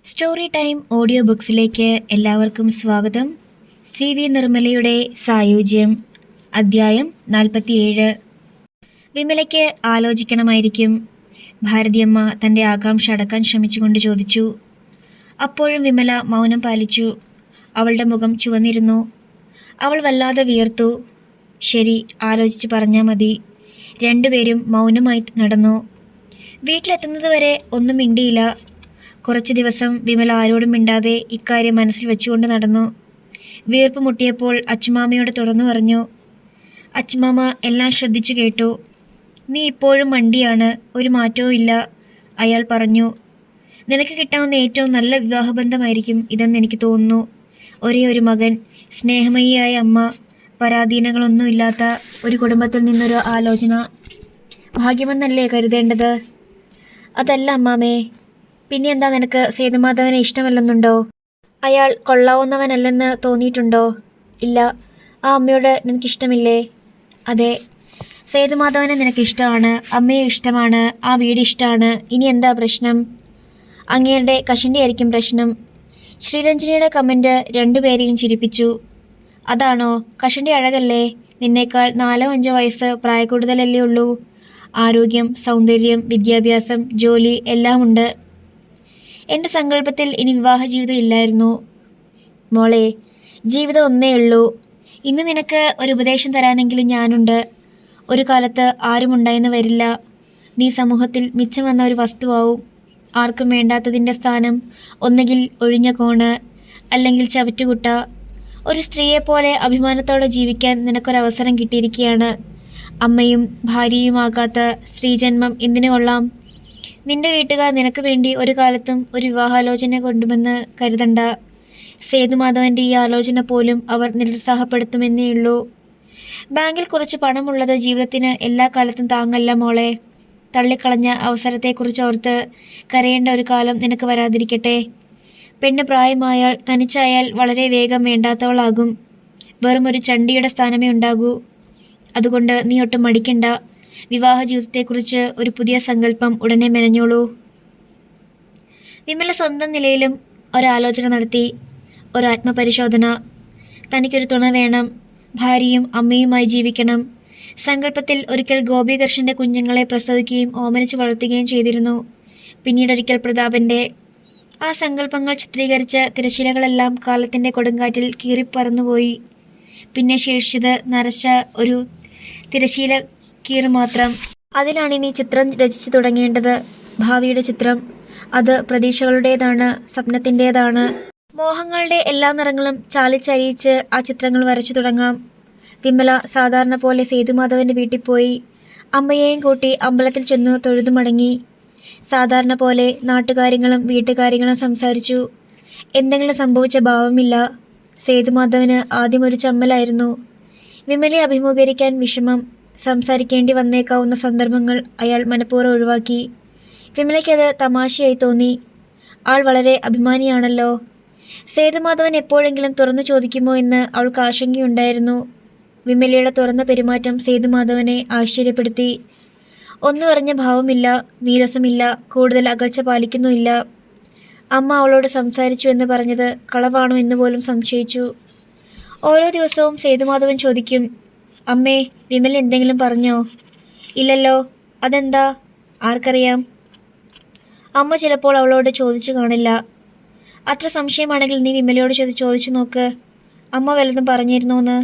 Story time audio ബുക്സിലേക്ക് എല്ലാവർക്കും സ്വാഗതം. CV നിർമ്മലയുടെ സായുജ്യം, അദ്ധ്യായം 47. വിമലയ്ക്ക് ആലോചിക്കണമായിരിക്കും. ഭാരതിയമ്മ തൻ്റെ ആകാംക്ഷ അടക്കാൻ ശ്രമിച്ചുകൊണ്ട് ചോദിച്ചു. അപ്പോഴും വിമല മൗനം പാലിച്ചു. അവളുടെ മുഖം ചുവന്നിരുന്നു. അവൾ വല്ലാതെ വിയർത്തു. ശരി, ആലോചിച്ച് പറഞ്ഞാൽ മതി. രണ്ടുപേരും മൗനമായി നടന്നു. വീട്ടിലെത്തുന്നതുവരെ ഒന്നും മിണ്ടിയില്ല. കുറച്ചു ദിവസം വിമല ആരോടും മിണ്ടാതെ ഇക്കാര്യം മനസ്സിൽ വെച്ചുകൊണ്ട് നടന്നു. വീർപ്പ് മുട്ടിയപ്പോൾ അച്ചുമാമയോട് തുറന്നു പറഞ്ഞു. അച്ചുമാമ എല്ലാം ശ്രദ്ധിച്ചു കേട്ടു. നീ ഇപ്പോഴും മണ്ടിയാണ്, ഒരു മാറ്റവും ഇല്ല, അയാൾ പറഞ്ഞു. നിനക്ക് കിട്ടാവുന്ന ഏറ്റവും നല്ല വിവാഹബന്ധമായിരിക്കും ഇതെന്ന് എനിക്ക് തോന്നുന്നു. ഒരേ ഒരു മകൻ, സ്നേഹമയിയായ അമ്മ, പരാധീനങ്ങളൊന്നുമില്ലാത്ത ഒരു കുടുംബത്തിൽ നിന്നൊരു ആലോചന. ഭാഗ്യമെന്നല്ലേ കരുതേണ്ടത്? അതല്ല അമ്മാമേ. പിന്നെ എന്താ, നിനക്ക് സേതുമാധവനെ ഇഷ്ടമല്ലെന്നുണ്ടോ? അയാൾ കൊള്ളാവുന്നവനല്ലെന്ന് തോന്നിയിട്ടുണ്ടോ? ഇല്ല. ആ അമ്മയോട് നിനക്കിഷ്ടമില്ലേ? അതെ. സേതുമാധവനെ നിനക്കിഷ്ടമാണ്, അമ്മയെ ഇഷ്ടമാണ്, ആ വീട് ഇഷ്ടമാണ്. ഇനി എന്താ പ്രശ്നം? അങ്ങേരുടെ കഷണ്ടിയായിരിക്കും പ്രശ്നം. ശ്രീരഞ്ജനിയുടെ കമൻറ്റ് രണ്ടുപേരെയും ചിരിപ്പിച്ചു. അതാണോ? കഷണ്ടി അഴകല്ലേ? നിന്നേക്കാൾ 4-5 വയസ്സ് പ്രായക്കൂടുതലല്ലേ ഉള്ളൂ. ആരോഗ്യം, സൗന്ദര്യം, വിദ്യാഭ്യാസം, ജോലി എല്ലാം ഉണ്ട്. എൻ്റെ സങ്കല്പത്തിൽ ഇനി വിവാഹ ജീവിതം ഇല്ലായിരുന്നു. മോളെ, ജീവിതം ഒന്നേ ഉള്ളൂ. ഇന്ന് നിനക്ക് ഒരു ഉപദേശം തരാനെങ്കിലും ഞാനുണ്ട്. ഒരു കാലത്ത് ആരും ഉണ്ടായെന്ന് വരില്ല. നീ സമൂഹത്തിൽ മിച്ചം വന്ന ഒരു വസ്തുവാവും. ആർക്കും വേണ്ടാത്തതിൻ്റെ സ്ഥാനം. ഒന്നുകിൽ ഒഴിഞ്ഞ കോണ്, അല്ലെങ്കിൽ ചവറ്റുകുട്ട. ഒരു സ്ത്രീയെപ്പോലെ അഭിമാനത്തോടെ ജീവിക്കാൻ നിനക്കൊരവസരം കിട്ടിയിരിക്കുകയാണ്. അമ്മയും ഭാര്യയുമാകാത്ത സ്ത്രീജന്മം എന്തിനു കൊള്ളാം? നിന്റെ വീട്ടുകാർ നിനക്ക് വേണ്ടി ഒരു കാലത്തും ഒരു വിവാഹാലോചന കൊണ്ടുവന്ന് കരുതണ്ട. സേതുമാധവൻ്റെ ഈ ആലോചന പോലും അവർ നിരുത്സാഹപ്പെടുത്തുമെന്നേയുള്ളൂ. ബാങ്കിൽ കുറച്ച് പണമുള്ളത് ജീവിതത്തിന് എല്ലാ കാലത്തും താങ്ങല്ല മോളെ. തള്ളിക്കളഞ്ഞ അവസരത്തെക്കുറിച്ച് ഓർത്ത് കരയേണ്ട ഒരു കാലം നിനക്ക് വരാതിരിക്കട്ടെ. പെണ്ണ് പ്രായമായാൽ, തനിച്ചായാൽ വളരെ വേഗം വേണ്ടാത്തവളാകും. വെറും ഒരു ചണ്ടിയുടെ സ്ഥാനമേ ഉണ്ടാകൂ. അതുകൊണ്ട് നീ ഒട്ടും മടിക്കണ്ട. വിവാഹ ജീവിതത്തെക്കുറിച്ച് ഒരു പുതിയ സങ്കല്പം ഉടനെ മെനഞ്ഞോളൂ. വിമല സ്വന്തം നിലയിലും ഒരാലോചന നടത്തി. ഒരാത്മപരിശോധന. തനിക്കൊരു തുണ വേണം. ഭാര്യയും അമ്മയുമായി ജീവിക്കണം. സങ്കല്പത്തിൽ ഒരിക്കൽ ഗോപികൃഷ്ണൻ്റെ കുഞ്ഞുങ്ങളെ പ്രസവിക്കുകയും ഓമനിച്ച് വളർത്തുകയും ചെയ്തിരുന്നു. പിന്നീടൊരിക്കൽ പ്രതാപൻ്റെ. ആ സങ്കല്പങ്ങൾ ചിത്രീകരിച്ച തിരശീലകളെല്ലാം കാലത്തിൻ്റെ കൊടുങ്കാറ്റിൽ കീറിപ്പറന്നുപോയി. പിന്നെ ശേഷിച്ചത് നരച്ച ഒരു തിരശീല കീറ് മാത്രം. അതിലാണിനി ചിത്രം രചിച്ചു തുടങ്ങേണ്ടത്. ഭാവിയുടെ ചിത്രം. അത് പ്രതീക്ഷകളുടേതാണ്, സ്വപ്നത്തിൻ്റേതാണ്. മോഹങ്ങളുടെ എല്ലാ നിറങ്ങളും ചാലിച്ചരിയിച്ച് ആ ചിത്രങ്ങൾ വരച്ചു തുടങ്ങാം. വിമല സാധാരണ പോലെ സേതുമാധവൻ്റെ വീട്ടിൽ പോയി. അമ്മയെയും കൂട്ടി അമ്പലത്തിൽ ചെന്നു തൊഴുതു മടങ്ങി. സാധാരണ പോലെ നാട്ടുകാര്യങ്ങളും വീട്ടുകാര്യങ്ങളും സംസാരിച്ചു. എന്തെങ്കിലും സംഭവിച്ച ഭാവമില്ല. സേതുമാധവന് ആദ്യം ഒരു ചമ്മലായിരുന്നു. വിമലയെ അഭിമുഖീകരിക്കാൻ വിഷമം. സംസാരിക്കേണ്ടി വന്നേക്കാവുന്ന സന്ദർഭങ്ങൾ അയാൾ മനഃപൂർവ്വം ഒഴിവാക്കി. വിമലയ്ക്കത് തമാശയായി തോന്നി. ആൾ വളരെ അഭിമാനിയാണല്ലോ. സേതുമാധവൻ എപ്പോഴെങ്കിലും തുറന്നു ചോദിക്കുമോ എന്ന് അവൾക്ക് ആശങ്കയുണ്ടായിരുന്നു. വിമലയുടെ തുറന്ന പെരുമാറ്റം സേതുമാധവനെ ആശ്ചര്യപ്പെടുത്തി. ഒന്നും അറിഞ്ഞ ഭാവമില്ല, നീരസമില്ല, കൂടുതൽ അകൽച്ച പാലിക്കുന്നുമില്ല. അമ്മ അവളോട് സംസാരിച്ചു എന്ന് പറഞ്ഞത് കളവാണോ എന്ന് പോലും സംശയിച്ചു. ഓരോ ദിവസവും സേതുമാധവൻ ചോദിക്കും, അമ്മേ, വിമല എന്തെങ്കിലും പറഞ്ഞോ? ഇല്ലല്ലോ. അതെന്താ? ആർക്കറിയാം? അമ്മ ചിലപ്പോൾ അവളോട് ചോദിച്ചു കാണില്ല. അത്ര സംശയമാണെങ്കിൽ നീ വിമലയോട് ചോദിച്ചു നോക്ക്. അമ്മ വല്ലതും പറഞ്ഞിരുന്നോന്ന്?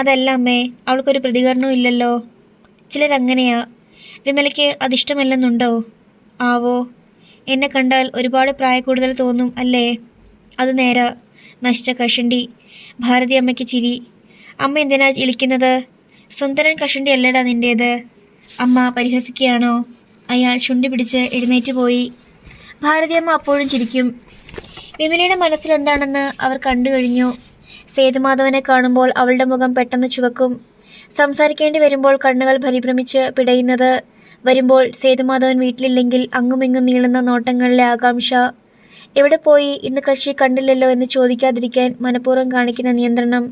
അതല്ല അമ്മേ, അവൾക്കൊരു പ്രതികരണവും ഇല്ലല്ലോ. ചിലരങ്ങനെയാ. വിമലയ്ക്ക് അതിഷ്ടമല്ലെന്നുണ്ടോ? ആവോ. എന്നെ കണ്ടാൽ ഒരുപാട് പ്രായക്കൂടുതൽ തോന്നും അല്ലേ? അത് നേരാ. നശിച്ച കഷണ്ടി. ഭാരതി അമ്മയ്ക്ക് ചിരി. അമ്മ എന്തിനാ ഇളിക്കുന്നത്? സുന്ദരൻ കഷണ്ടി അല്ലടാ നിൻ്റേത്. അമ്മ പരിഹസിക്കുകയാണോ? അയാൾ ചുണ്ടി പിടിച്ച് എഴുന്നേറ്റ് പോയി. ഭാരതിയമ്മ അപ്പോഴും ചിരിക്കും. വിമലയുടെ മനസ്സിൽ എന്താണെന്ന് അവർ കണ്ടു കഴിഞ്ഞു. സേതുമാധവനെ കാണുമ്പോൾ അവളുടെ മുഖം പെട്ടെന്ന് ചുവക്കും. സംസാരിക്കേണ്ടി വരുമ്പോൾ കണ്ണുകൾ പരിഭ്രമിച്ച് പിടയുന്നത്. വരുമ്പോൾ സേതുമാധവൻ വീട്ടിലില്ലെങ്കിൽ അങ്ങുമിങ്ങും നീളുന്ന നോട്ടങ്ങളിലെ ആകാംക്ഷ. എവിടെ പോയി? ഇന്ന് കക്ഷി കണ്ടില്ലല്ലോ എന്ന് ചോദിക്കാതിരിക്കാൻ മനഃപൂർവ്വം കാണിക്കുന്ന നിയന്ത്രണം.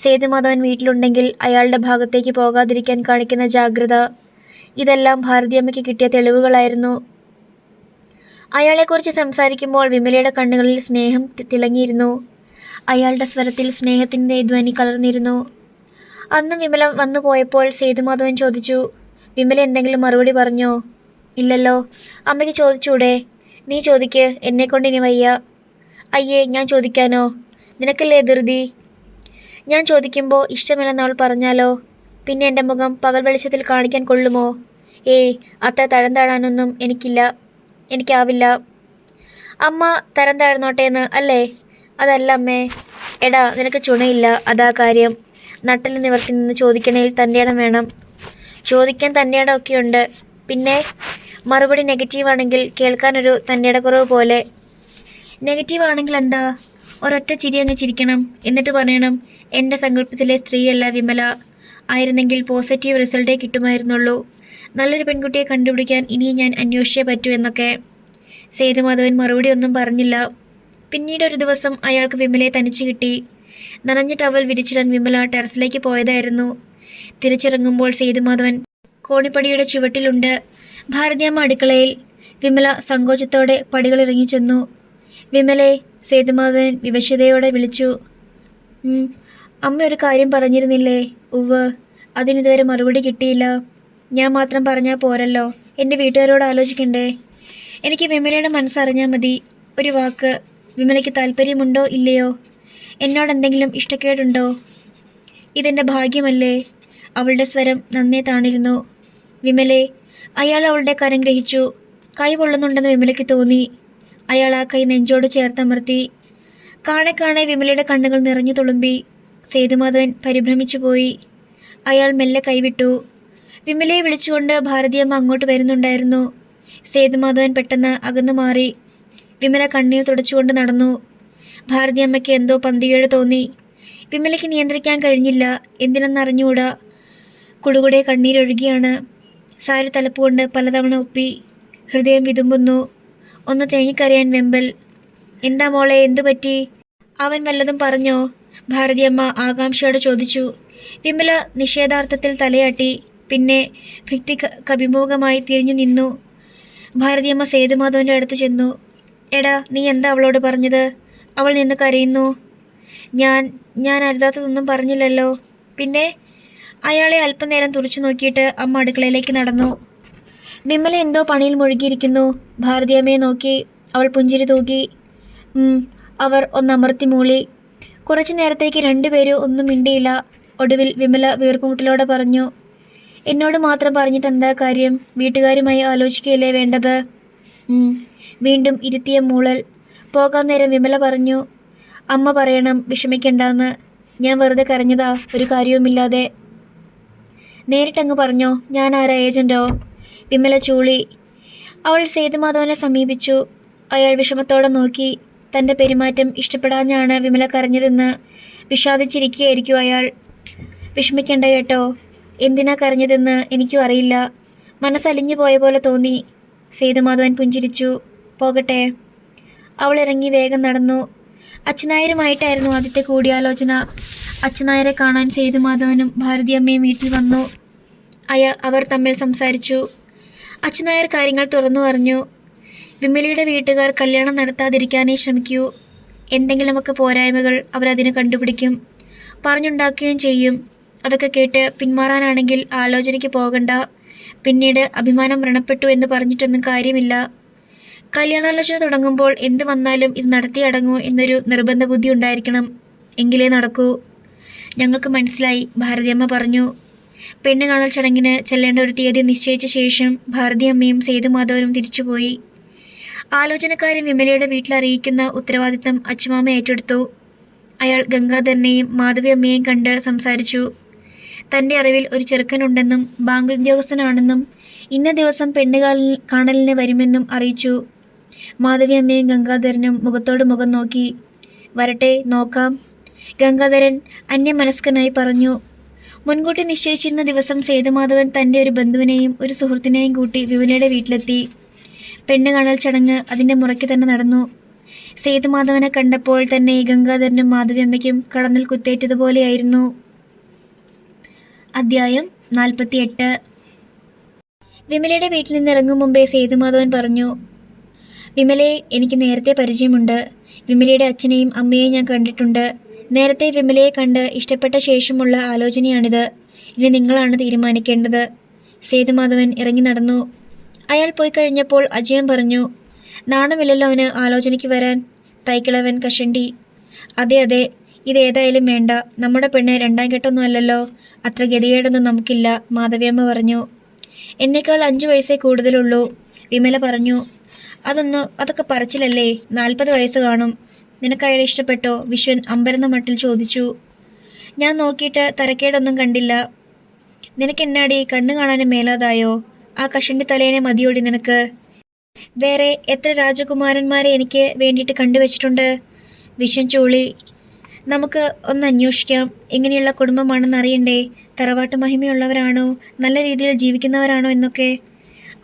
സേതുമാധവൻ വീട്ടിലുണ്ടെങ്കിൽ അയാളുടെ ഭാഗത്തേക്ക് പോകാതിരിക്കാൻ കാണിക്കുന്ന ജാഗ്രത. ഇതെല്ലാം ഭാരതിയമ്മയ്ക്ക് കിട്ടിയ തെളിവുകളായിരുന്നു. അയാളെക്കുറിച്ച് സംസാരിക്കുമ്പോൾ വിമലയുടെ കണ്ണുകളിൽ സ്നേഹം തിളങ്ങിയിരുന്നു. അയാളുടെ സ്വരത്തിൽ സ്നേഹത്തിൻ്റെ ധ്വനി കലർന്നിരുന്നു. അന്ന് വിമല വന്നു പോയപ്പോൾ സേതുമാധവൻ ചോദിച്ചു, വിമല എന്തെങ്കിലും മറുപടി പറഞ്ഞോ? ഇല്ലല്ലോ. അമ്മയ്ക്ക് ചോദിച്ചൂടെ? നീ ചോദിക്ക്, എന്നെക്കൊണ്ട് ഇനി വയ്യ. അയ്യേ, ഞാൻ ചോദിക്കാനോ? നിനക്കല്ലേ ധൃതി. ഞാൻ ചോദിക്കുമ്പോൾ ഇഷ്ടമില്ലെന്ന് അവൾ പറഞ്ഞാലോ? പിന്നെ എൻ്റെ മുഖം പകൽ വെളിച്ചത്തിൽ കാണിക്കാൻ കൊള്ളുമോ? ഏയ്, അത്ര തരം താഴാനൊന്നും എനിക്കാവില്ല. അമ്മ തരം താഴ്ന്നോട്ടേന്ന് അല്ലേ? അതല്ല അമ്മേ. എടാ, നിനക്ക് ചുണയില്ല, അതാ കാര്യം. നട്ടൽ നിവർത്തി നിന്ന് ചോദിക്കണേൽ തൻ്റെ ഇടം വേണം. ചോദിക്കാൻ തൻ്റെ ഇടമൊക്കെയുണ്ട്. പിന്നെ മറുപടി നെഗറ്റീവാണെങ്കിൽ കേൾക്കാനൊരു തൻ്റെ ഇടക്കുറവ് പോലെ. നെഗറ്റീവാണെങ്കിൽ എന്താ? ഒരൊറ്റ ചിരി അങ്ങ് ചിരിക്കണം. എന്നിട്ട് പറയണം, എൻ്റെ സങ്കല്പത്തിലെ സ്ത്രീയല്ല വിമല. ആയിരുന്നെങ്കിൽ പോസിറ്റീവ് റിസൾട്ടേ കിട്ടുമായിരുന്നുള്ളൂ. നല്ലൊരു പെൺകുട്ടിയെ കണ്ടുപിടിക്കാൻ ഇനിയും ഞാൻ അന്വേഷിച്ചേ പറ്റൂ എന്നൊക്കെ. സേതുമാധവൻ മറുപടി ഒന്നും പറഞ്ഞില്ല. പിന്നീട് ഒരു ദിവസം അയാൾക്ക് വിമലയെ തനിച്ച് കിട്ടി. നനഞ്ഞ ടവൽ വിരിച്ചിടാൻ വിമല ടെറസിലേക്ക് പോയതായിരുന്നു. തിരിച്ചിറങ്ങുമ്പോൾ സേതുമാധവൻ കോണിപ്പടിയുടെ ചുവട്ടിലുണ്ട്. ഭാരതിയമ്മ അടുക്കളയിൽ. വിമല സങ്കോചത്തോടെ പടികളിറങ്ങി ചെന്നു. വിമലെ, സേതുമാധവൻ വിവശതയോടെ വിളിച്ചു. അമ്മ ഒരു കാര്യം പറഞ്ഞിരുന്നില്ലേ? ഉവ്വ്. അതിനിതുവരെ മറുപടി കിട്ടിയില്ല. ഞാൻ മാത്രം പറഞ്ഞാൽ പോരല്ലോ, എൻ്റെ വീട്ടുകാരോട് ആലോചിക്കണ്ടേ? എനിക്ക് വിമലയുടെ മനസ്സറിഞ്ഞാൽ മതി. ഒരു വാക്ക്. വിമലയ്ക്ക് താല്പര്യമുണ്ടോ ഇല്ലയോ? എന്നോടെന്തെങ്കിലും ഇഷ്ടക്കേടുണ്ടോ? ഇതെൻ്റെ ഭാഗ്യമല്ലേ? അവളുടെ സ്വരം നന്നേ താണിരുന്നു. വിമലെ. അയാൾ അവളുടെ കരം ഗ്രഹിച്ചു. കൈ പൊള്ളുന്നുണ്ടെന്ന് വിമലയ്ക്ക് തോന്നി. അയാൾ ആ കൈ നെഞ്ചോട് ചേർത്തമർത്തി. കാണെ കാണെ വിമലയുടെ കണ്ണുകൾ നിറഞ്ഞു തുളുമ്പി. സേതുമാധവൻ പരിഭ്രമിച്ചു പോയി. അയാൾ മെല്ലെ കൈവിട്ടു. വിമലയെ വിളിച്ചുകൊണ്ട് ഭാരതിയമ്മ അങ്ങോട്ട് വരുന്നുണ്ടായിരുന്നു. സേതുമാധവൻ പെട്ടെന്ന് അകന്നു മാറി. വിമല കണ്ണീർ തുടച്ചുകൊണ്ട് നടന്നു. ഭാരതിയമ്മയ്ക്ക് എന്തോ പന്തികേട് തോന്നി. വിമലയ്ക്ക് നിയന്ത്രിക്കാൻ കഴിഞ്ഞില്ല. എന്തിനെന്നറിഞ്ഞുകൂടാ. കുടുകുടെ കണ്ണീരൊഴുകിയാണ്. സാരി തലപ്പുകൊണ്ട് പലതവണ ഒപ്പി. ഹൃദയം വിതുമ്പുന്നു. ഒന്ന് തേങ്ങിക്കരയാൻ വെമ്പൽ. എന്താ മോളെ, എന്തു പറ്റി? അവൻ വല്ലതും പറഞ്ഞോ? ഭാരതിയമ്മ ആകാംക്ഷയോടെ ചോദിച്ചു. വിമല നിഷേധാർത്ഥത്തിൽ തലയാട്ടി. പിന്നെ ഭിത്തി കഭിമുഖമായി തിരിഞ്ഞു നിന്നു. ഭാരതിയമ്മ സേതുമാധവൻ്റെ അടുത്ത് ചെന്നു. എടാ, നീ എന്താ അവളോട് പറഞ്ഞത്? അവൾ നിന്ന് കരയുന്നു. ഞാൻ അരുതാത്തതൊന്നും പറഞ്ഞില്ലല്ലോ. പിന്നെ? അയാളെ അല്പനേരം തുറച്ചു നോക്കിയിട്ട് അമ്മ അടുക്കളയിലേക്ക് നടന്നു. വിമല എന്തോ പണിയിൽ മുഴുകിയിരിക്കുന്നു. ഭാരതിയമ്മയെ നോക്കി. അവൾ പുഞ്ചിരി തൂകി. അവർ ഒന്നമർത്തി മൂളി. കുറച്ചു നേരത്തേക്ക് രണ്ടുപേരും ഒന്നും മിണ്ടിയില്ല. ഒടുവിൽ വിമല വീർപ്പുമുട്ടലോടെ പറഞ്ഞു, എന്നോട് മാത്രം പറഞ്ഞിട്ട് എന്താ കാര്യം? വീട്ടുകാരുമായി ആലോചിക്കുകയല്ലേ വേണ്ടത്? വീണ്ടും ഇരുത്തിയ മൂളൽ. പോകാൻ നേരം വിമല പറഞ്ഞു, അമ്മ പറയണം വിഷമിക്കണ്ടെന്ന്. ഞാൻ വെറുതെ കരഞ്ഞതാ, ഒരു കാര്യവുമില്ലാതെ. നേരിട്ടങ്ങ് പറഞ്ഞോ. ഞാൻ ആരാ, ഏജൻറ്റോ? വിമല ചൂളി. അവൾ സേതുമാധവനെ സമീപിച്ചു. അയാൾ വിഷമത്തോടെ നോക്കി. തൻ്റെ പെരുമാറ്റം ഇഷ്ടപ്പെടാഞ്ഞാണ് വിമല കരഞ്ഞതെന്ന് വിഷാദിച്ചിരിക്കുകയായിരിക്കും അയാൾ. വിഷമിക്കണ്ട കേട്ടോ. എന്തിനാ കരഞ്ഞതെന്ന് എനിക്കും അറിയില്ല. മനസ്സലിഞ്ഞു പോയ പോലെ തോന്നി. സേതുമാധവൻ പുഞ്ചിരിച്ചു. പോകട്ടെ. അവൾ ഇറങ്ങി വേഗം നടന്നു. അച്ഛനായരുമായിട്ടായിരുന്നു ആദ്യത്തെ കൂടിയാലോചന. അച്ഛനായരെ കാണാൻ സേതുമാധവനും ഭാരതിയമ്മയും വീട്ടിൽ വന്നു. അവർ തമ്മിൽ സംസാരിച്ചു. അച്ഛനായർ കാര്യങ്ങൾ തുറന്നു പറഞ്ഞു. വിമലയുടെ വീട്ടുകാർ കല്യാണം നടത്താതിരിക്കാനേ ശ്രമിക്കൂ. എന്തെങ്കിലുമൊക്കെ പോരായ്മകൾ അവരതിന് കണ്ടുപിടിക്കും, പറഞ്ഞുണ്ടാക്കുകയും ചെയ്യും. അതൊക്കെ കേട്ട് പിന്മാറാനാണെങ്കിൽ ആലോചനയ്ക്ക് പോകണ്ട. പിന്നീട് അഭിമാനം വ്രണപ്പെട്ടു എന്ന് പറഞ്ഞിട്ടൊന്നും കാര്യമില്ല. കല്യാണാലോചന തുടങ്ങുമ്പോൾ എന്ത് വന്നാലും ഇത് നടത്തിയടങ്ങൂ എന്നൊരു നിർബന്ധ ബുദ്ധി ഉണ്ടായിരിക്കണം. എങ്കിലേ നടക്കൂ. ഞങ്ങൾക്ക് മനസ്സിലായി, ഭാരതിയമ്മ പറഞ്ഞു. പെണ്ണ് കാണൽ ചടങ്ങിന് ചെല്ലേണ്ട ഒരു തീയതി നിശ്ചയിച്ച ശേഷം ഭാരതിയമ്മയും സേതുമാധവനും തിരിച്ചുപോയി. ആലോചനക്കാരൻ വിമലയുടെ വീട്ടിലറിയിക്കുന്ന ഉത്തരവാദിത്തം അച്ചുമാമ ഏറ്റെടുത്തു. അയാൾ ഗംഗാധരനെയും മാധവിയമ്മയെയും കണ്ട് സംസാരിച്ചു. തൻ്റെ അറിവിൽ ഒരു ചെറുക്കനുണ്ടെന്നും ബാങ്ക് ഉദ്യോഗസ്ഥനാണെന്നും ഇന്ന ദിവസം പെണ്ണ് കാണലിന് വരുമെന്നും അറിയിച്ചു. മാധവിയമ്മയും ഗംഗാധരനും മുഖത്തോട് മുഖം നോക്കി. വരട്ടെ, നോക്കാം. ഗംഗാധരൻ അന്യമനസ്കനായി പറഞ്ഞു. മുൻകൂട്ടി നിശ്ചയിച്ചിരുന്ന ദിവസം സേതുമാധവൻ തൻ്റെ ഒരു ബന്ധുവിനെയും ഒരു സുഹൃത്തിനെയും കൂട്ടി വിമലയുടെ വീട്ടിലെത്തി. പെണ്ണ് കാണൽ ചടങ്ങ് അതിൻ്റെ മുറയ്ക്ക് തന്നെ നടന്നു. സേതുമാധവനെ കണ്ടപ്പോൾ തന്നെ ഗംഗാധരനും മാധവിയമ്മയ്ക്കും കടന്നിൽ കുത്തേറ്റതുപോലെയായിരുന്നു. അധ്യായം 48. വിമലയുടെ വീട്ടിൽ നിന്ന് ഇറങ്ങും മുമ്പേ സേതുമാധവൻ പറഞ്ഞു, വിമലയെ എനിക്ക് നേരത്തെ പരിചയമുണ്ട്. വിമലയുടെ അച്ഛനെയും അമ്മയെയും ഞാൻ കണ്ടിട്ടുണ്ട്. നേരത്തെ വിമലയെ കണ്ട് ഇഷ്ടപ്പെട്ട ശേഷമുള്ള ആലോചനയാണിത്. ഇനി നിങ്ങളാണ് തീരുമാനിക്കേണ്ടത്. സേതുമാധവൻ ഇറങ്ങി നടന്നു. അയാൾ പോയി കഴിഞ്ഞപ്പോൾ അജയൻ പറഞ്ഞു, നാണമില്ലല്ലോ അവന് ആലോചനയ്ക്ക് വരാൻ. തൈക്കിളവൻ കഷണ്ടി. അതെ അതെ, ഇതേതായാലും വേണ്ട. നമ്മുടെ പെണ്ണ് രണ്ടാം കെട്ടൊന്നും അല്ലല്ലോ. അത്ര ഗതികേടൊന്നും നമുക്കില്ല, മാധവിയമ്മ പറഞ്ഞു. എന്നേക്കാൾ 5 വയസ്സേ കൂടുതലുള്ളൂ, വിമല പറഞ്ഞു. അതൊക്കെ പറച്ചിലല്ലേ. 40 വയസ്സ് കാണും. നിനക്കയാളെ ഇഷ്ടപ്പെട്ടോ? വിശ്വൻ അമ്പരന്ന മട്ടിൽ ചോദിച്ചു. ഞാൻ നോക്കിയിട്ട് തരക്കേടൊന്നും കണ്ടില്ല. നിനക്കെന്നാടി കണ്ണു കാണാനും മേലാതായോ? ആ കഷണ്ടി തലേനെ മതിയോടി നിനക്ക്? വേറെ എത്ര രാജകുമാരന്മാരെ എനിക്ക് വേണ്ടിയിട്ട് കണ്ടുവച്ചിട്ടുണ്ട്. വിശ്വൻ ചൂളി. നമുക്ക് ഒന്ന് അന്വേഷിക്കാം. എങ്ങനെയുള്ള കുടുംബമാണെന്ന് അറിയണ്ടേ? തറവാട്ട് മഹിമയുള്ളവരാണോ, നല്ല രീതിയിൽ ജീവിക്കുന്നവരാണോ എന്നൊക്കെ.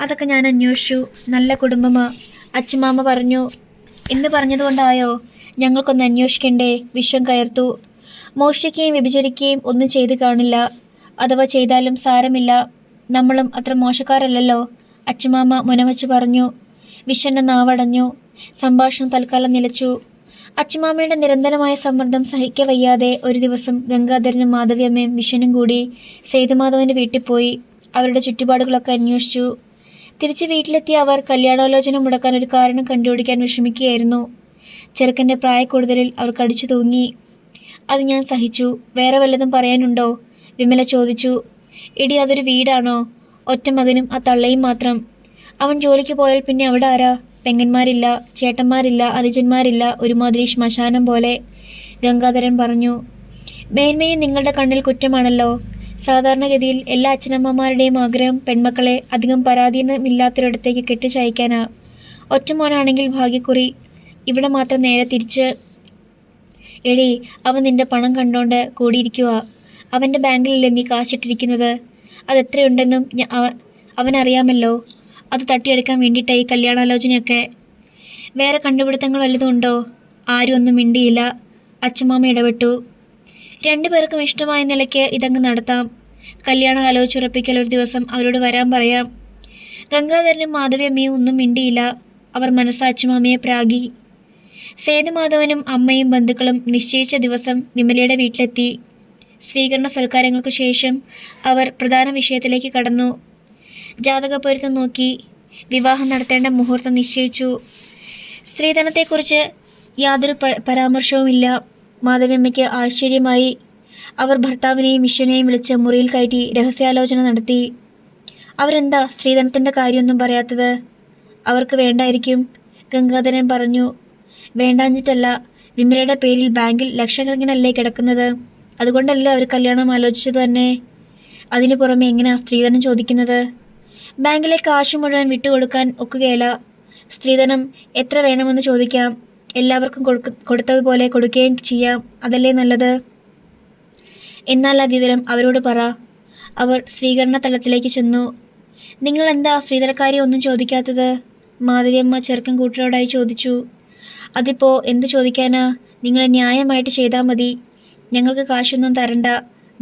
അതൊക്കെ ഞാൻ അന്വേഷിച്ചു. നല്ല കുടുംബമാ, അച്ഛമാമ പറഞ്ഞു. എന്ന് പറഞ്ഞതുകൊണ്ടായോ ഞങ്ങൾക്കൊന്ന് അന്വേഷിക്കണ്ടേ? വിശ്വം കയർത്തു. മോഷ്ടിക്കുകയും വ്യഭിചരിക്കുകയും ഒന്നും ചെയ്തു കാണില്ല. അഥവാ ചെയ്താലും സാരമില്ല. നമ്മളും അത്ര മോശക്കാരല്ലല്ലോ, അച്ഛമാമ മുനവച്ച് പറഞ്ഞു. വിശ്വൻ്റെ നാവടഞ്ഞു. സംഭാഷണം തൽക്കാലം നിലച്ചു. അച്ഛമാമയുടെ നിരന്തരമായ സമ്മർദ്ദം സഹിക്കവയ്യാതെ ഒരു ദിവസം ഗംഗാധരനും മാധവിയമ്മയും വിശ്വനും കൂടി സേതുമാധവൻ്റെ വീട്ടിൽ പോയി അവരുടെ ചുറ്റുപാടുകളൊക്കെ അന്വേഷിച്ചു. തിരിച്ച് വീട്ടിലെത്തിയ അവർ കല്യാണാലോചന മുടക്കാൻ ഒരു കാരണം കണ്ടുപിടിക്കാൻ വിഷമിക്കുകയായിരുന്നു. ചെറുക്കൻ്റെ പ്രായക്കൂടുതലിൽ അവർ കടിച്ചു തൂങ്ങി. അത് ഞാൻ സഹിച്ചു. വേറെ വല്ലതും പറയാനുണ്ടോ? വിമല ചോദിച്ചു. ഇടി, അതൊരു വീടാണോ? ഒറ്റ മകനും ആ തള്ളയും മാത്രം. അവൻ ജോലിക്ക് പോയാൽ പിന്നെ അവിടെ ആരാ? പെങ്ങന്മാരില്ല, ചേട്ടന്മാരില്ല, അനുജന്മാരില്ല. ഒരുമാതിരി ശ്മശാനം പോലെ, ഗംഗാധരൻ പറഞ്ഞു. മേന്മയും നിങ്ങളുടെ കണ്ണിൽ കുറ്റമാണല്ലോ. സാധാരണഗതിയിൽ എല്ലാ അച്ഛനമ്മമാരുടെയും ആഗ്രഹം പെൺമക്കളെ അധികം പരാധീനമില്ലാത്തൊരിടത്തേക്ക് കെട്ടിച്ചയക്കാനാ. ഒറ്റമോനാണെങ്കിൽ ഭാഗ്യക്കുറി. ഇവിടെ മാത്രം നേരെ തിരിച്ച്. എടീ, അവൻ നിന്റെ പണം കണ്ടോണ്ട് കൂടിയിരിക്കുക. അവൻ്റെ ബാങ്കിലല്ലേ നീ കാശിട്ടിരിക്കുന്നത്? അതെത്രയുണ്ടെന്നും അവനറിയാമല്ലോ. അത് തട്ടിയെടുക്കാൻ വേണ്ടിയിട്ടായി കല്യാണാലോചനയൊക്കെ. വേറെ കണ്ടുപിടുത്തങ്ങൾ വല്ലതും ഉണ്ടോ? ആരും ഒന്നും മിണ്ടിയില്ല. അച്ഛമാമ ഇടപെട്ടു. 2 പേർക്കും ഇഷ്ടമായ നിലയ്ക്ക് ഇതങ്ങ് നടത്താം. കല്യാണം ആലോചിച്ചുറപ്പിക്കൽ ഒരു ദിവസം അവരോട് വരാൻ പറയാം. ഗംഗാധരനും മാധവിയമ്മയും ഒന്നും മിണ്ടിയില്ല. അവർ മനസ്സാ അച്ഛമാമയെ പ്രാഗി. സേതുമാധവനും അമ്മയും ബന്ധുക്കളും നിശ്ചയിച്ച ദിവസം വിമലയുടെ വീട്ടിലെത്തി. സ്വീകരണ സൽക്കാരങ്ങൾക്കു ശേഷം അവർ പ്രധാന വിഷയത്തിലേക്ക് കടന്നു. ജാതകപ്പൊരുത്തം നോക്കി. വിവാഹം നടത്തേണ്ട മുഹൂർത്തം നിശ്ചയിച്ചു. സ്ത്രീധനത്തെക്കുറിച്ച് യാതൊരു പരാമർശവുമില്ല. മാധവിയമ്മയ്ക്ക് ആശ്ചര്യമായി. അവർ ഭർത്താവിനെയും വിശ്വനെയും വിളിച്ച് മുറിയിൽ കയറ്റി രഹസ്യാലോചന നടത്തി. അവരെന്താ സ്ത്രീധനത്തിൻ്റെ കാര്യമൊന്നും പറയാത്തത്? അവർക്ക് വേണ്ടായിരിക്കും, ഗംഗാധരൻ പറഞ്ഞു. വേണ്ടാഞ്ഞിട്ടല്ല, വിമലയുടെ പേരിൽ ബാങ്കിൽ ലക്ഷക്കണക്കിനല്ലേ കിടക്കുന്നത്. അതുകൊണ്ടല്ലേ അവർ കല്യാണം ആലോചിച്ചത് തന്നെ. അതിനു പുറമെ എങ്ങനെയാ സ്ത്രീധനം ചോദിക്കുന്നത്? ബാങ്കിലെ കാശ് മുഴുവൻ വിട്ടുകൊടുക്കാൻ ഒക്കുകയില്ല. സ്ത്രീധനം എത്ര വേണമെന്ന് ചോദിക്കാം. എല്ലാവർക്കും കൊടുത്തതുപോലെ കൊടുക്കുകയും ചെയ്യാം. അതല്ലേ നല്ലത്? എന്നാൽ ആ വിവരം അവരോട് പറ. അവർ സ്വീകരണ തലത്തിലേക്ക് ചെന്നു. നിങ്ങൾ എന്താ സ്ത്രീധനക്കാരി ഒന്നും ചോദിക്കാത്തത്? മാധവിയമ്മ ചെറുക്കൻ കൂട്ടരോടായി ചോദിച്ചു. അതിപ്പോൾ എന്ത് ചോദിക്കാനാ? നിങ്ങൾ ന്യായമായിട്ട് ചെയ്താൽ മതി. ഞങ്ങൾക്ക് കാശൊന്നും തരണ്ട.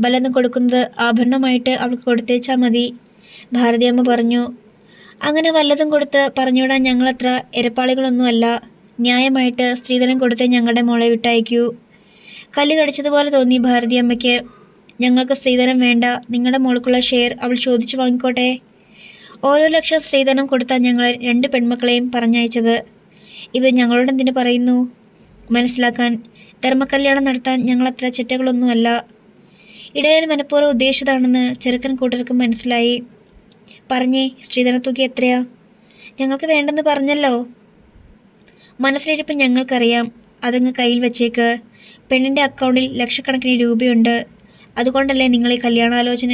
ബലം കൊടുക്കുന്നത് ആഭരണമായിട്ട് അവൾക്ക് കൊടുത്തേച്ചാൽ മതി, ഭാരതിയമ്മ പറഞ്ഞു. അങ്ങനെ വല്ലതും കൊടുത്ത് പറഞ്ഞുവിടാൻ ഞങ്ങളത്ര എരപ്പാളികളൊന്നുമല്ല. ന്യായമായിട്ട് സ്ത്രീധനം കൊടുത്ത് ഞങ്ങളുടെ മോളെ വിട്ടയക്കൂ. കല്ല് കടിച്ചതുപോലെ തോന്നി ഭാരതിയമ്മയ്ക്ക്. ഞങ്ങൾക്ക് സ്ത്രീധനം വേണ്ട. നിങ്ങളുടെ മോൾക്കുള്ള ഷെയർ അവൾ ചോദിച്ചു വാങ്ങിക്കോട്ടെ. ഓരോ ലക്ഷം സ്ത്രീധനം കൊടുത്താൽ ഞങ്ങൾ 2 പെൺമക്കളെയും പറഞ്ഞയച്ചത്. ഇത് ഞങ്ങളോട് എന്തിനു പറയുന്നു? മനസ്സിലാക്കാൻ. ധർമ്മകല്യാണം നടത്താൻ ഞങ്ങളത്ര ചെറ്റകളൊന്നുമല്ല. ഇടയൻ മനഃപൂർവ്വം ഉദ്ദേശിച്ചതാണെന്ന് ചെറുക്കൻ കൂട്ടർക്ക് മനസ്സിലായി. പറഞ്ഞേ, സ്ത്രീധനത്തുക എത്രയാ? ഞങ്ങൾക്ക് വേണ്ടെന്ന് പറഞ്ഞല്ലോ. മനസ്സിലിരിപ്പ് ഞങ്ങൾക്കറിയാം. അതങ്ങ് കയ്യിൽ വെച്ചേക്ക്. പെണ്ണിൻ്റെ അക്കൗണ്ടിൽ ലക്ഷക്കണക്കിന് രൂപയുണ്ട്. അതുകൊണ്ടല്ലേ നിങ്ങൾ ഈ കല്യാണാലോചന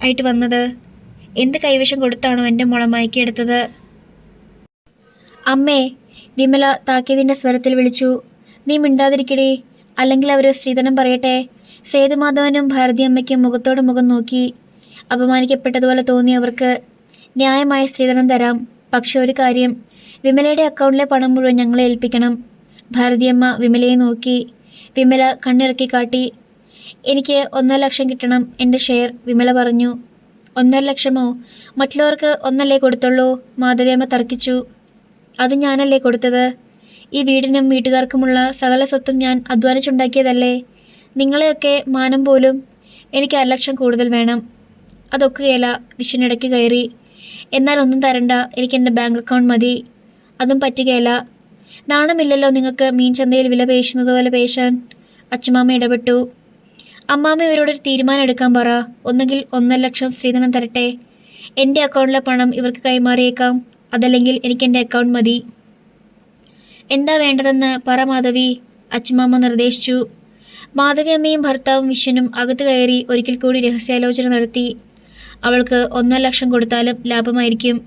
ആയിട്ട് വന്നത്? എന്ത് കൈവശം കൊടുത്താണോ എൻ്റെ മോളെ മയക്കിയെടുത്തത്? അമ്മേ, വിമല താക്കീതിൻ്റെ സ്വരത്തിൽ വിളിച്ചു. നീ മിണ്ടാതിരിക്കടി, അല്ലെങ്കിൽ അവർ സ്ത്രീധനം പറയട്ടെ. സേതുമാധവനും ഭാരതിയമ്മയ്ക്കും മുഖത്തോട് മുഖം നോക്കി. അപമാനിക്കപ്പെട്ടതുപോലെ തോന്നി അവർക്ക്. ന്യായമായ സ്ത്രീധനം തരാം. പക്ഷെ ഒരു കാര്യം, വിമലയുടെ അക്കൗണ്ടിലെ പണം മുഴുവൻ ഞങ്ങളെ ഏൽപ്പിക്കണം. ഭാരതിയമ്മ വിമലയെ നോക്കി. വിമല കണ്ണിറക്കി കാട്ടി. എനിക്ക് 1.5 ലക്ഷം കിട്ടണം, എൻ്റെ ഷെയർ, വിമല പറഞ്ഞു. 1.5 ലക്ഷമോ? മറ്റുള്ളവർക്ക് 1 കൊടുത്തുള്ളൂ, മാധവിയമ്മ തർക്കിച്ചു. അത് ഞാനല്ലേ കൊടുത്തത്? ഈ വീടിനും വീട്ടുകാർക്കുമുള്ള സകല സ്വത്തും ഞാൻ അധ്വാനിച്ചുണ്ടാക്കിയതല്ലേ? നിങ്ങളെയൊക്കെ മാനം പോലും എനിക്ക് 1,00,000 കൂടുതൽ വേണം. അതൊക്കുകയില്ല. വിഷ്ണുവിടയ്ക്ക് കയറി. എന്നാൽ ഒന്നും തരണ്ട, എനിക്ക് എൻ്റെ ബാങ്ക് അക്കൗണ്ട് മതി. അതും പറ്റുകയില്ല. നാണമില്ലല്ലോ നിങ്ങൾക്ക് മീൻ ചന്തയിൽ വില പേശുന്നത് പോലെ പേശാൻ? അച്ഛമാമ ഇടപെട്ടു. അമ്മാമ ഇവരോടൊരു തീരുമാനം എടുക്കാൻ പറ. ഒന്നുകിൽ 1,00,000 സ്ത്രീധനം തരട്ടെ, എൻ്റെ അക്കൗണ്ടിലെ പണം ഇവർക്ക് കൈമാറിയേക്കാം. അതല്ലെങ്കിൽ എനിക്ക് എൻ്റെ അക്കൗണ്ട് മതി. എന്താ വേണ്ടതെന്ന് പറ മാധവി, അച്ഛമാമ നിർദ്ദേശിച്ചു. മാധവി അമ്മയും ഭർത്താവും വിശ്വനും അകത്ത് കയറി ഒരിക്കൽ കൂടി രഹസ്യാലോചന നടത്തി. അവൾക്ക് 1,00,000 കൊടുത്താലും ലാഭമായിരിക്കും.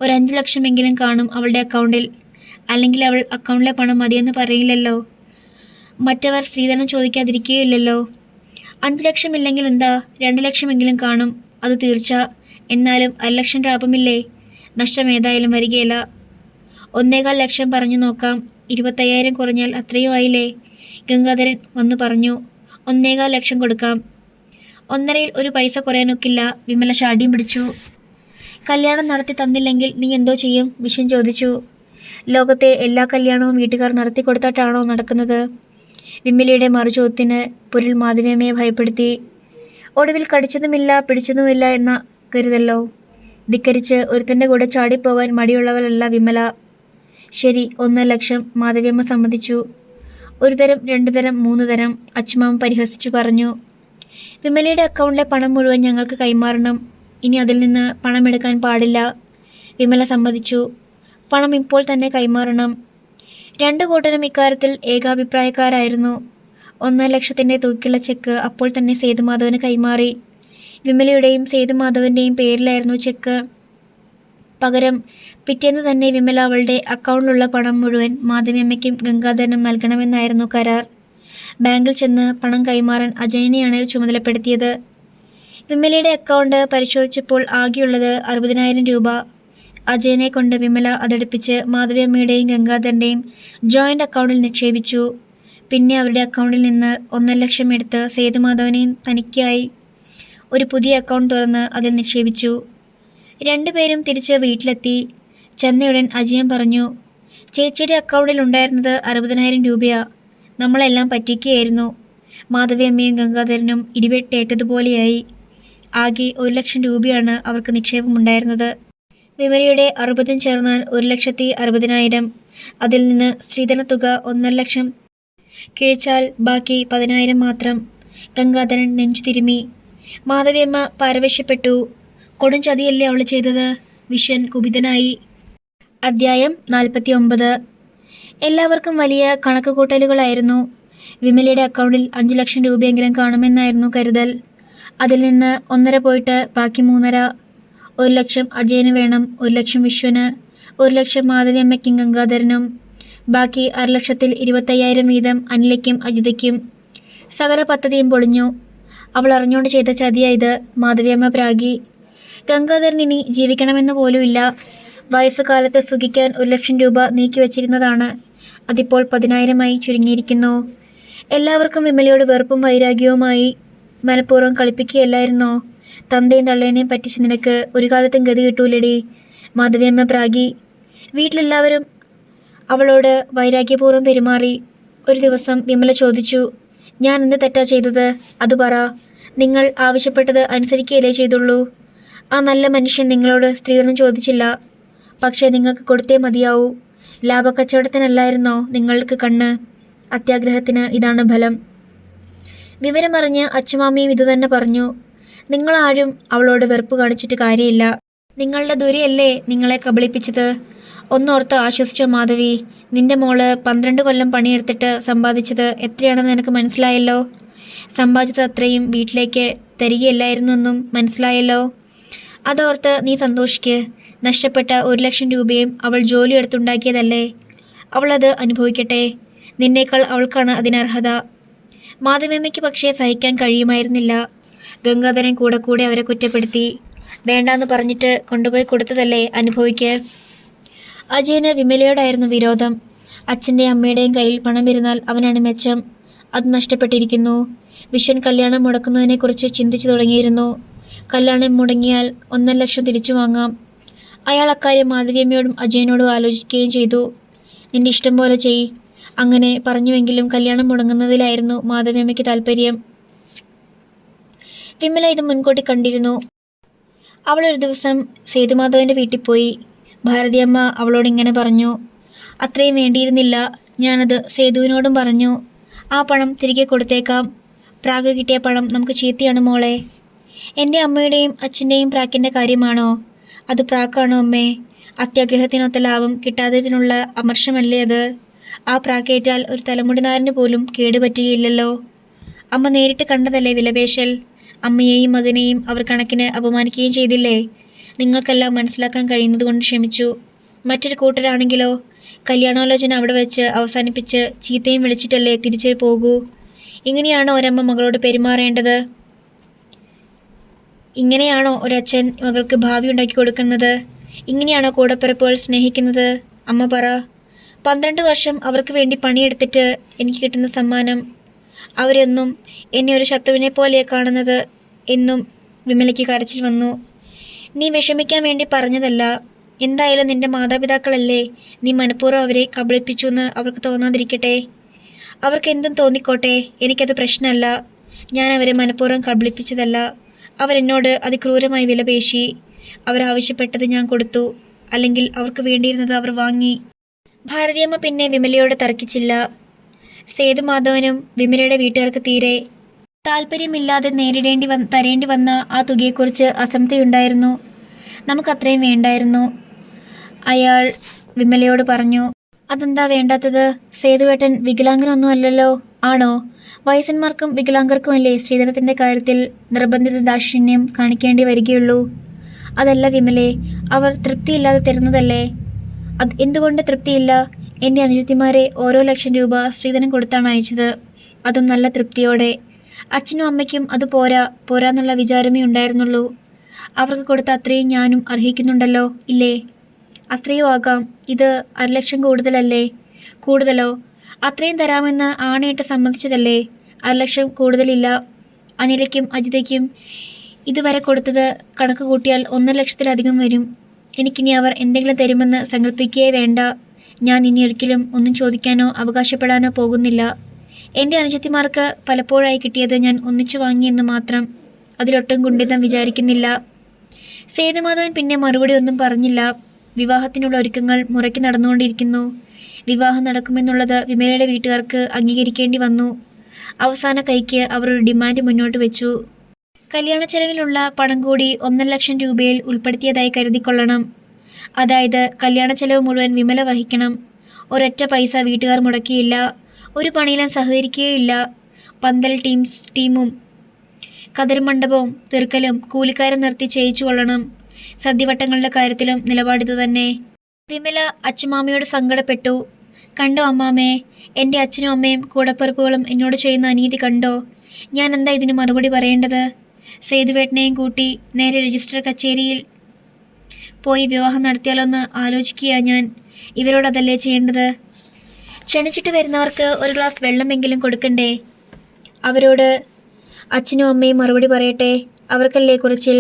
ഒരു 5,00,000 കാണും അവളുടെ അക്കൗണ്ടിൽ. അല്ലെങ്കിൽ അവൾ അക്കൗണ്ടിലെ പണം മതിയെന്ന് പറയില്ലല്ലോ. മറ്റവർ സ്ത്രീധനം ചോദിക്കാതിരിക്കുകയില്ലല്ലോ. 5,00,000 ഇല്ലെങ്കിൽ എന്താ, 2,00,000 കാണും, അത് തീർച്ച. എന്നാലും 1,00,000 ലാഭമില്ലേ? നഷ്ടം ഏതായാലും വരികയില്ല. 1,15,00,000 പറഞ്ഞു നോക്കാം. 25,000 കുറഞ്ഞാൽ അത്രയും ആയില്ലേ? ഗംഗാധരൻ വന്നു പറഞ്ഞു. 1,15,00,000 കൊടുക്കാം. 1.5-ൽ ഒരു പൈസ കുറയാനൊക്കില്ല. വിമല ശാഠ്യം പിടിച്ചു. കല്യാണം നടത്തി തന്നില്ലെങ്കിൽ നീ എന്തോ ചെയ്യും? വിഷൻ ചോദിച്ചു. ലോകത്തെ എല്ലാ കല്യാണവും വീട്ടുകാർ നടത്തി കൊടുത്തിട്ടാണോ നടക്കുന്നത്? വിമലയുടെ മറുചോദ്യത്തിന് പൊരുൾ മാധവിയമ്മയെ ഭയപ്പെടുത്തി. ഒടുവിൽ കടിച്ചതുമില്ല പിടിച്ചതുമില്ല എന്ന കരുതല്ലോ. ധിക്കരിച്ച് ഒരുത്തൻ്റെ കൂടെ ചാടിപ്പോകാൻ മടിയുള്ളവളല്ല വിമല. ശരി, 1,00,000 മാധവിയമ്മ സമ്മതിച്ചു. 1 തരം, 2 തരം, 3 തരം, അച്ഛമാമ പരിഹസിച്ചു പറഞ്ഞു. വിമലയുടെ അക്കൗണ്ടിലെ പണം മുഴുവൻ ഞങ്ങൾക്ക് കൈമാറണം. ഇനി അതിൽ നിന്ന് പണമെടുക്കാൻ പാടില്ല. വിമല സമ്മതിച്ചു. പണം ഇപ്പോൾ തന്നെ കൈമാറണം. 2 കൂട്ടരും ഇക്കാര്യത്തിൽ ഏകാഭിപ്രായക്കാരായിരുന്നു. 1,00,000 തൂക്കിയുള്ള ചെക്ക് അപ്പോൾ തന്നെ സേതുമാധവന് കൈമാറി. വിമലയുടെയും സേതുമാധവൻ്റെയും പേരിലായിരുന്നു ചെക്ക്. പകരം പിറ്റേന്ന് തന്നെ വിമല അവളുടെ അക്കൗണ്ടിലുള്ള പണം മുഴുവൻ മാധവിയമ്മയ്ക്കും ഗംഗാധരനും നൽകണമെന്നായിരുന്നു കരാർ. ബാങ്കിൽ ചെന്ന് പണം കൈമാറാൻ അജയനെയാണ് ചുമതലപ്പെടുത്തിയത്. വിമലയുടെ അക്കൗണ്ട് പരിശോധിച്ചപ്പോൾ ആകെയുള്ളത് 60,000 രൂപ. അജയനെ കൊണ്ട് വിമല അതെടുപ്പിച്ച് മാധവിയമ്മയുടെയും ഗംഗാധരൻ്റെയും ജോയിൻ്റ് അക്കൗണ്ടിൽ നിക്ഷേപിച്ചു. പിന്നെ അവരുടെ അക്കൗണ്ടിൽ നിന്ന് 1,00,000 എടുത്ത് സേതുമാധവനെയും തനിക്കായി ഒരു പുതിയ അക്കൗണ്ട് തുറന്ന് അതിൽ നിക്ഷേപിച്ചു. 2 പേരും തിരിച്ച് വീട്ടിലെത്തി. ചെന്നയുടൻ അജയൻ പറഞ്ഞു, ചേച്ചിയുടെ അക്കൗണ്ടിൽ ഉണ്ടായിരുന്നത് 60,000 രൂപയാ. നമ്മളെല്ലാം പറ്റിക്കുകയായിരുന്നു. മാധവിയമ്മയും ഗംഗാധരനും ഇടിവെട്ടേറ്റതുപോലെയായി. ആകെ 1,00,000 രൂപയാണ് അവർക്ക് നിക്ഷേപമുണ്ടായിരുന്നത്. വിമലയുടെ 60 ചേർന്നാൽ 1,60,000. അതിൽ നിന്ന് സ്ത്രീധനത്തുക 1,00,000 കിഴിച്ചാൽ ബാക്കി 10,000 മാത്രം. ഗംഗാധരൻ നെഞ്ചു തിരുമ്മി. മാധവിയമ്മ പാരവശ്യപ്പെട്ടു. കൊടും ചതിയല്ലേ അവൾ ചെയ്തത്? വിഷൻ കുപിതനായി. അദ്ധ്യായം 49. എല്ലാവർക്കും വലിയ കണക്കുകൂട്ടലുകളായിരുന്നു. വിമലയുടെ അക്കൗണ്ടിൽ 5,00,000 രൂപയെങ്കിലും കാണുമെന്നായിരുന്നു കരുതൽ. അതിൽ നിന്ന് 1.5 പോയിട്ട് ബാക്കി 3.5. 1,00,000 അജയന് വേണം, 1,00,000 വിശ്വന്, 1,00,000 മാധവിയമ്മയ്ക്കും ഗംഗാധരനും. ബാക്കി 1,00,000-ൽ 25,000 വീതം അനിലയ്ക്കും അജിതയ്ക്കും. സകല പദ്ധതിയും പൊളിഞ്ഞു. അവൾ അറിഞ്ഞുകൊണ്ട് ചെയ്ത ചതിയായത്. മാധവിയമ്മ പ്രാഗി. ഗംഗാധരൻ ഇനി ജീവിക്കണമെന്ന് പോലുമില്ല. വയസ്സുകാലത്ത് സുഖിക്കാൻ 1,00,000 രൂപ നീക്കിവച്ചിരുന്നതാണ്. അതിപ്പോൾ 10,000-ആയി ചുരുങ്ങിയിരിക്കുന്നു. എല്ലാവർക്കും വിമലയോട് വെറുപ്പും വൈരാഗ്യവുമായി. മനഃപൂർവ്വം കളിപ്പിക്കുകയല്ലായിരുന്നോ? തന്തയും തള്ളേനെയും പറ്റിച്ച് നിനക്ക് ഒരു കാലത്തും ഗതി കിട്ടൂലടി. മാധവിയമ്മ പ്രാഗി. വീട്ടിലെല്ലാവരും അവളോട് വൈരാഗ്യപൂർവ്വം പെരുമാറി. ഒരു ദിവസം വിമല ചോദിച്ചു, ഞാൻ എന്ത് തെറ്റാ ചെയ്തത്? അത് പറ. നിങ്ങൾ ആവശ്യപ്പെട്ടത് അനുസരിക്കുകയല്ലേ ചെയ്തുള്ളൂ. ആ നല്ല മനുഷ്യൻ നിങ്ങളോട് സ്ത്രീധനം ചോദിച്ചില്ല. പക്ഷേ നിങ്ങൾക്ക് കൊടുത്തേ മതിയാവൂ. ലാഭക്കച്ചവടത്തിനല്ലായിരുന്നോ നിങ്ങൾക്ക് കണ്ണ്? അത്യാഗ്രഹത്തിന് ഇതാണ് ഫലം. വിവരമറിഞ്ഞ് അച്ഛമാമയും ഇതുതന്നെ പറഞ്ഞു. നിങ്ങളാരും അവളോട് വെറുപ്പ് കാണിച്ചിട്ട് കാര്യമില്ല. നിങ്ങളുടെ ദുരയല്ലേ നിങ്ങളെ കബളിപ്പിച്ചത്. ഒന്നോർത്ത് ആശ്വസിച്ചോ മാധവി. നിന്റെ മോള് 12 കൊല്ലം പണിയെടുത്തിട്ട് സമ്പാദിച്ചത് എത്രയാണെന്ന് നിനക്ക് മനസ്സിലായല്ലോ. സമ്പാദിച്ചത് അത്രയും വീട്ടിലേക്ക് തരികയില്ലായിരുന്നു എന്നും മനസ്സിലായല്ലോ. അതോർത്ത് നീ സന്തോഷിക്ക്. നഷ്ടപ്പെട്ട 1,00,000 രൂപയും അവൾ ജോലി എടുത്തുണ്ടാക്കിയതല്ലേ. അവളത് അനുഭവിക്കട്ടെ. നിന്നേക്കാൾ അവൾക്കാണ് അതിനർഹത. മാധവിയമ്മയ്ക്ക് പക്ഷേ സഹിക്കാൻ കഴിയുമായിരുന്നില്ല. ഗംഗാധരൻ കൂടെ കൂടെ അവരെ കുറ്റപ്പെടുത്തി. വേണ്ടാന്ന് പറഞ്ഞിട്ട് കൊണ്ടുപോയി കൊടുത്തതല്ലേ അനുഭവിക്ക്. അജയന് വിമലയോടായിരുന്നു വിരോധം. അച്ഛൻ്റെയും അമ്മയുടെയും കയ്യിൽ പണം ഇരുന്നാൽ അവനാണ് മെച്ചം. അത് നഷ്ടപ്പെട്ടിരിക്കുന്നു. വിശ്വൻ കല്യാണം മുടക്കുന്നതിനെക്കുറിച്ച് ചിന്തിച്ചു തുടങ്ങിയിരുന്നു. കല്യാണം മുടങ്ങിയാൽ 1,00,000 തിരിച്ചു വാങ്ങാം. അയാൾ അക്കാര്യം മാധവിയമ്മയോടും അജയനോടും ആലോചിക്കുകയും ചെയ്തു. നിന്റെ ഇഷ്ടം പോലെ ചെയ് അങ്ങനെ പറഞ്ഞുവെങ്കിലും കല്യാണം മുടങ്ങുന്നതിലായിരുന്നു മാധവിയമ്മയ്ക്ക് താല്പര്യം. വിമല ഇത് മുൻകൂട്ടി കണ്ടിരുന്നു. അവൾ ഒരു ദിവസം സേതുമാധവൻ്റെ വീട്ടിൽ പോയി. ഭാരതിയമ്മ അവളോട് ഇങ്ങനെ പറഞ്ഞു. അത്രയും വേണ്ടിയിരുന്നില്ല. ഞാനത് സേതുവിനോടും പറഞ്ഞു. ആ പണം തിരികെ കൊടുത്തേക്കാം. പ്രാഗ് കിട്ടിയ പണം നമുക്ക് ചീത്തയാണ് മോളെ. എൻ്റെ അമ്മയുടെയും അച്ഛൻ്റെയും പ്രാക്കിൻ്റെ കാര്യമാണോ? അത് പ്രാക്കാണോ അമ്മേ? അത്യാഗ്രഹത്തിനൊത്ത ലാഭം കിട്ടാത്തതിനുള്ള അമർഷമല്ലേ അത്? ആ പ്രാക്കേറ്റാൽ ഒരു തലമുടിനാരിന് പോലും കേടുപറ്റുകയില്ലല്ലോ. അമ്മ നേരിട്ട് കണ്ടതല്ലേ വിലപേശൽ. അമ്മയെയും മകനെയും അവർ കണക്കിന് അപമാനിക്കുകയും ചെയ്തില്ലേ? നിങ്ങൾക്കെല്ലാം മനസ്സിലാക്കാൻ കഴിയുന്നത് കൊണ്ട് ക്ഷമിച്ചു. മറ്റൊരു കൂട്ടരാണെങ്കിലോ കല്യാണാലോചന അവിടെ വെച്ച് അവസാനിപ്പിച്ച് ചീത്തയും വിളിച്ചിട്ടല്ലേ തിരിച്ചു പോകൂ. ഇങ്ങനെയാണോ ഒരമ്മ മകളോട് പെരുമാറേണ്ടത്? ഇങ്ങനെയാണോ ഒരച്ഛൻ മകൾക്ക് ഭാവി ഉണ്ടാക്കി കൊടുക്കുന്നത്? ഇങ്ങനെയാണോ കൂടപ്പിറപ്പുകൾ സ്നേഹിക്കുന്നത്? അമ്മ പറ. 12 വർഷം അവർക്ക് വേണ്ടി പണിയെടുത്തിട്ട് എനിക്ക് കിട്ടുന്ന സമ്മാനം. അവരെന്നും എന്നെ ഒരു ശത്രുവിനെ പോലെ കാണുന്നത്. എന്നും വിമലയ്ക്ക് കരച്ചിൽ വന്നു. നീ വിഷമിക്കാൻ വേണ്ടി പറഞ്ഞതല്ല. എന്തായാലും നിന്റെ മാതാപിതാക്കളല്ലേ. നീ മനഃപൂർവ്വം അവരെ കബളിപ്പിച്ചു എന്ന് അവർക്ക് തോന്നാതിരിക്കട്ടെ. അവർക്ക് എന്തും തോന്നിക്കോട്ടെ. എനിക്കത് പ്രശ്നമല്ല. ഞാൻ അവരെ മനഃപൂർവ്വം കബളിപ്പിച്ചതല്ല. അവരെന്നോട് അതിക്രൂരമായി വിലപേശി. അവരാവശ്യപ്പെട്ടത് ഞാൻ കൊടുത്തു. അല്ലെങ്കിൽ അവർക്ക് വേണ്ടിയിരുന്നത് അവർ വാങ്ങി. ഭാരതിയമ്മ പിന്നെ വിമലയോട് തർക്കിച്ചില്ല. സേതുമാധവനും വിമലയുടെ വീട്ടുകാർക്ക് തീരെ താല്പര്യമില്ലാതെ തരേണ്ടി വന്ന ആ തുകയെക്കുറിച്ച് അസംതൃപ്തിയുണ്ടായിരുന്നു. നമുക്കത്രയും വേണ്ടായിരുന്നു. അയാൾ വിമലയോട് പറഞ്ഞു. അതെന്താ വേണ്ടാത്തത്? സേതുവേട്ടൻ വികലാംഗനൊന്നും അല്ലല്ലോ. ആണോ? വയസ്സന്മാർക്കും വികലാംഗർക്കുമല്ലേ സ്ത്രീധനത്തിൻ്റെ കാര്യത്തിൽ നിർബന്ധിത ദാക്ഷിണ്യം കാണിക്കേണ്ടി വരികയുള്ളൂ. അതല്ല വിമലേ, അവർ തൃപ്തിയില്ലാതെ തരുന്നതല്ലേ. എന്തുകൊണ്ട് തൃപ്തിയില്ല? എൻ്റെ അനുജത്തിമാരെ ഓരോ ലക്ഷം രൂപ സ്ത്രീധനം കൊടുത്താണ് അയച്ചത്. അതും നല്ല തൃപ്തിയോടെ. അച്ഛനും അമ്മയ്ക്കും അത് പോരാന്നുള്ള വിചാരമേ ഉണ്ടായിരുന്നുള്ളൂ. അവർക്ക് കൊടുത്ത അത്രയും ഞാനും അർഹിക്കുന്നുണ്ടല്ലോ ഇല്ലേ? അത്രയും ആകാം. ഇത് 1,00,000 കൂടുതലല്ലേ? കൂടുതലോ? അത്രയും തരാമെന്ന് ആണയിട്ട് സമ്മതിച്ചതല്ലേ? 1,00,000 കൂടുതലില്ല. അനിലയ്ക്കും അജിതയ്ക്കും ഇതുവരെ കൊടുത്തത് കണക്ക് കൂട്ടിയാൽ 1,00,000-ത്തിലധികം വരും. എനിക്കിനി അവർ എന്തെങ്കിലും തരുമെന്ന് സങ്കല്പിക്കുകയേ വേണ്ട. ഞാൻ ഇനി ഒരിക്കലും ഒന്നും ചോദിക്കാനോ അവകാശപ്പെടാനോ പോകുന്നില്ല. എൻ്റെ അനുജത്തിമാർക്ക് പലപ്പോഴായി കിട്ടിയത് ഞാൻ ഒന്നിച്ചു വാങ്ങിയെന്ന് മാത്രം. അതിലൊട്ടും കുണ്ഠിതം വിചാരിക്കുന്നില്ല. സേതുമാധവൻ പിന്നെ മറുപടി ഒന്നും പറഞ്ഞില്ല. വിവാഹത്തിനുള്ള ഒരുക്കങ്ങൾ മുറയ്ക്ക് നടന്നുകൊണ്ടിരിക്കുന്നു. വിവാഹം നടക്കുമെന്നുള്ളത് വിമലയുടെ വീട്ടുകാർക്ക് അംഗീകരിക്കേണ്ടി വന്നു. അവസാന കൈക്ക് അവർ ഒരു ഡിമാൻഡ് മുന്നോട്ട് വെച്ചു. കല്യാണ ചെലവിലുള്ള പണം കൂടി 1,00,000 രൂപയിൽ ഉൾപ്പെടുത്തിയതായി കരുതിക്കൊള്ളണം. അതായത് കല്യാണ ചെലവ് മുഴുവൻ വിമല വഹിക്കണം. ഒരൊറ്റ പൈസ വീട്ടുകാർ മുടക്കിയില്ല. ഒരു പണിയിലും സഹകരിക്കുകയില്ല. പന്തൽ ടീമും കതിർ മണ്ഡപവും തീർക്കലും കൂലിക്കാരെ നിർത്തി ചെയ്യിച്ചു കൊള്ളണം. സദ്യവട്ടങ്ങളുടെ കാര്യത്തിലും നിലപാടിതു തന്നെ. വിമല അച്ഛമാമയോട് സങ്കടപ്പെട്ടു. കണ്ടോ അമ്മാമ്മേ, എൻ്റെ അച്ഛനും അമ്മയും കൂടപ്പിറപ്പുകളും എന്നോട് ചെയ്യുന്ന അനീതി കണ്ടോ? ഞാൻ എന്താ ഇതിന് മറുപടി പറയേണ്ടത്? സേതുവേട്ടനെയും കൂട്ടി നേരെ രജിസ്റ്റർ കച്ചേരിയിൽ പോയി വിവാഹം നടത്തിയാലൊന്ന് ആലോചിക്കുക ഞാൻ. ഇവരോടതല്ലേ ചെയ്യേണ്ടത്? ക്ഷണിച്ചിട്ട് വരുന്നവർക്ക് ഒരു ഗ്ലാസ് വെള്ളമെങ്കിലും കൊടുക്കണ്ടേ? അവരോട് അച്ഛനും അമ്മയും മറുപടി പറയട്ടെ. അവർക്കല്ലേ കുറച്ചിൽ.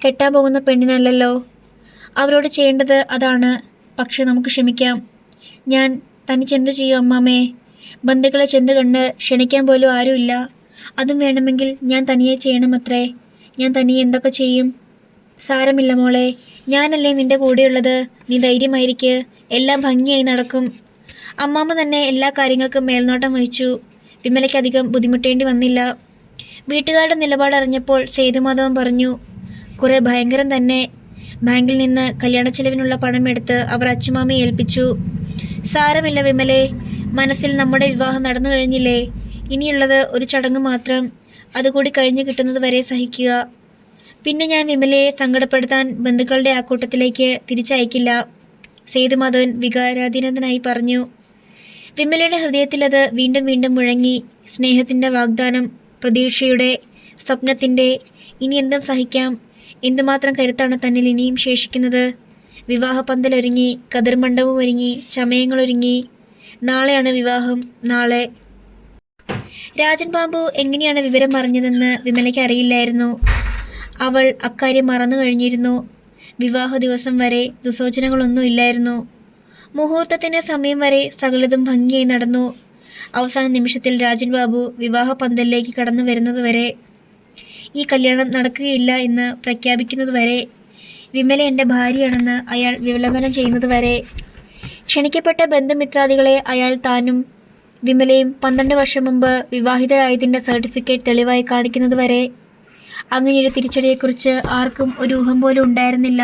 കെട്ടാൻ പോകുന്ന പെണ്ണിനല്ലല്ലോ. അവരോട് ചെയ്യേണ്ടത് അതാണ്. പക്ഷെ നമുക്ക് ക്ഷമിക്കാം. ഞാൻ തനിച്ചെന്ത് ചെയ്യും അമ്മാമ്മേ? ബന്ധുക്കളെ ചെന്ന് കണ്ട് ക്ഷണിക്കാൻ പോലും ആരുമില്ല. അതും വേണമെങ്കിൽ ഞാൻ തനിയെ ചെയ്യണമത്രേ. ഞാൻ തനിയെ എന്തൊക്കെ ചെയ്യും? സാരമില്ല മോളെ, ഞാനല്ലേ നിൻ്റെ കൂടെയുള്ളത്. നീ ധൈര്യമായിരിക്ക്. എല്ലാം ഭംഗിയായി നടക്കും. അമ്മാമ്മ തന്നെ എല്ലാ കാര്യങ്ങൾക്കും മേൽനോട്ടം വഹിച്ചു. വിമലയ്ക്ക് അധികം ബുദ്ധിമുട്ടേണ്ടി വന്നില്ല. വീട്ടുകാരുടെ നിലപാടറിഞ്ഞപ്പോൾ സേതുമാധവൻ പറഞ്ഞു. കുറെ ഭയങ്കരം തന്നെ. ബാങ്കിൽ നിന്ന് കല്യാണ ചെലവിനുള്ള പണം എടുത്ത് അവർ അച്ഛമാമയെ ഏൽപ്പിച്ചു. സാരമില്ല വിമലേ, മനസ്സിൽ നമ്മുടെ വിവാഹം നടന്നു കഴിഞ്ഞില്ലേ. ഇനിയുള്ളത് ഒരു ചടങ്ങ് മാത്രം. അതുകൂടി കഴിഞ്ഞു കിട്ടുന്നത് വരെ സഹിക്കുക. പിന്നെ ഞാൻ വിമലയെ സങ്കടപ്പെടുത്താൻ ബന്ധുക്കളുടെ ആ കൂട്ടത്തിലേക്ക് തിരിച്ചയക്കില്ല. സേതുമാധവൻ വികാരാധീനനായി പറഞ്ഞു. വിമലയുടെ ഹൃദയത്തിലത് വീണ്ടും വീണ്ടും മുഴങ്ങി. സ്നേഹത്തിൻ്റെ വാഗ്ദാനം, പ്രതീക്ഷയുടെ, സ്വപ്നത്തിൻ്റെ. ഇനി എന്തും സഹിക്കാം. എന്തുമാത്രം കരുത്താണ് തന്നിൽ ഇനിയും ശേഷിക്കുന്നത്. വിവാഹപന്തലൊരുങ്ങി, കതിർമണ്ഡപം ഒരുങ്ങി, ചമയങ്ങളൊരുങ്ങി. നാളെയാണ് വിവാഹം. നാളെ. രാജൻ ബാബു എങ്ങനെയാണ് വിവരം അറിഞ്ഞതെന്ന് വിമലയ്ക്ക് അറിയില്ലായിരുന്നു. അവൾ അക്കാര്യം മറന്നു കഴിഞ്ഞിരുന്നു. വിവാഹ ദിവസം വരെ ദുസൂചനകളൊന്നുമില്ലായിരുന്നു. മുഹൂർത്തത്തിന് സമയം വരെ സകലതും ഭംഗിയായി നടന്നു. അവസാന നിമിഷത്തിൽ രാജൻ ബാബു വിവാഹ പന്തലിലേക്ക് കടന്നു വരുന്നതുവരെ, ഈ കല്യാണം നടക്കുകയില്ല എന്ന് പ്രഖ്യാപിക്കുന്നതുവരെ, വിമല എൻ്റെ ഭാര്യയാണെന്ന് അയാൾ വിളംബരം ചെയ്യുന്നതുവരെ, ക്ഷണിക്കപ്പെട്ട ബന്ധുമിത്രാദികളെ അയാൾ താനും വിമലയും 12 വർഷം മുമ്പ് വിവാഹിതരായതിൻ്റെ സർട്ടിഫിക്കറ്റ് തെളിവായി കാണിക്കുന്നതുവരെ, അങ്ങനെയൊരു തിരിച്ചടിയെക്കുറിച്ച് ആർക്കും ഒരു ഊഹം പോലും ഉണ്ടായിരുന്നില്ല.